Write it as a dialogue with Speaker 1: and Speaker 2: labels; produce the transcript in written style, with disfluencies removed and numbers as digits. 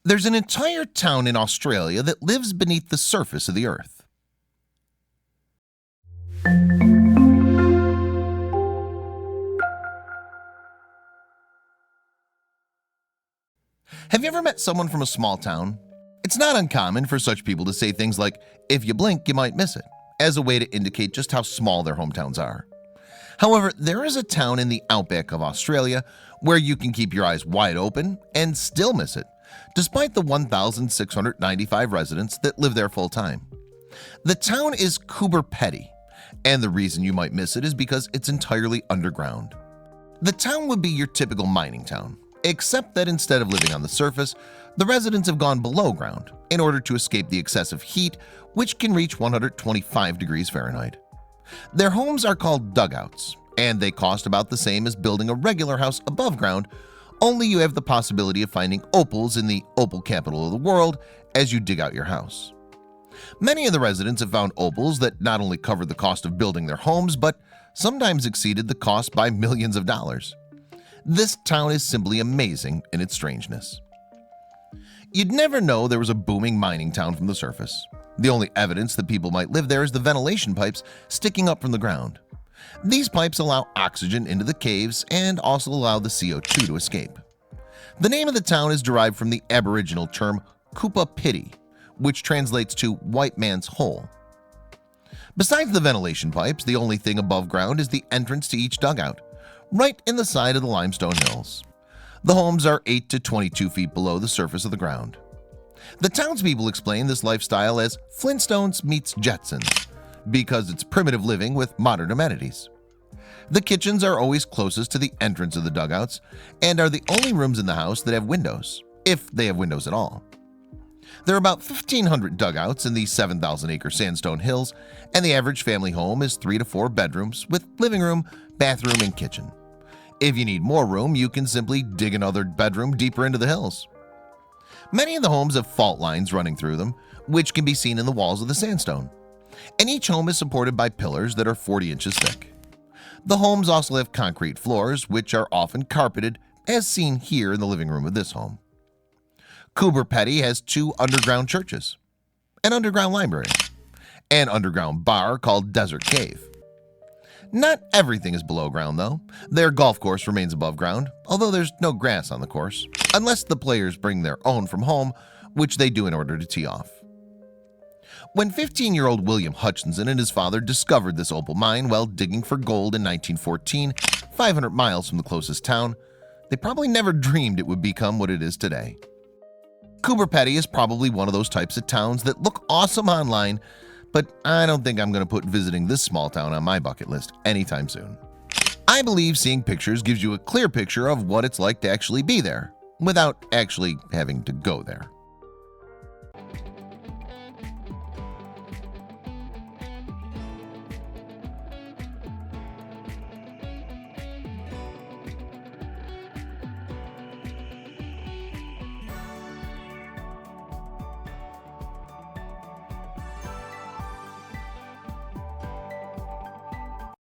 Speaker 1: There's an entire town in Australia that lives beneath the surface of the earth. Have you ever met someone from a small town? It's not uncommon for such people to say things like, "If you blink, you might miss it," as a way to indicate just how small their hometowns are. However, there is a town in the outback of Australia where you can keep your eyes wide open and still miss it, despite the 1,695 residents that live there full time. The town is Coober Pedy, and the reason you might miss it is because it's entirely underground. The town would be your typical mining town, except that instead of living on the surface, the residents have gone below ground in order to escape the excessive heat, which can reach 125 degrees Fahrenheit. Their homes are called dugouts, and they cost about the same as building a regular house above ground, only you have the possibility of finding opals in the opal capital of the world as you dig out your house. Many of the residents have found opals that not only covered the cost of building their homes, but sometimes exceeded the cost by millions of dollars. This town is simply amazing in its strangeness. You'd never know there was a booming mining town from the surface. The only evidence that people might live there is the ventilation pipes sticking up from the ground. These pipes allow oxygen into the caves and also allow the CO2 to escape. The name of the town is derived from the Aboriginal term Coober Pedy, which translates to white man's hole. Besides the ventilation pipes, the only thing above ground is the entrance to each dugout, right in the side of the limestone hills. The homes are 8 to 22 feet below the surface of the ground. The townspeople explain this lifestyle as Flintstones meets Jetsons, because it's primitive living with modern amenities. The kitchens are always closest to the entrance of the dugouts and are the only rooms in the house that have windows, if they have windows at all. There are about 1,500 dugouts in the 7,000-acre sandstone hills, and the average family home is 3 to 4 bedrooms with living room, bathroom, and kitchen. If you need more room, you can simply dig another bedroom deeper into the hills. Many of the homes have fault lines running through them, which can be seen in the walls of the sandstone, and each home is supported by pillars that are 40 inches thick. The homes also have concrete floors, which are often carpeted, as seen here in the living room of this home. Coober Pedy has 2 underground churches, an underground library, an underground bar called Desert Cave. Not everything is below ground though. Their golf course remains above ground, although there's no grass on the course, unless the players bring their own from home, which they do in order to tee off. When 15-year-old William Hutchinson and his father discovered this opal mine while digging for gold in 1914, 500 miles from the closest town, they probably never dreamed it would become what it is today. Coober Pedy is probably one of those types of towns that look awesome online, but I don't think I'm going to put visiting this small town on my bucket list anytime soon. I believe seeing pictures gives you a clear picture of what it's like to actually be there, without actually having to go there.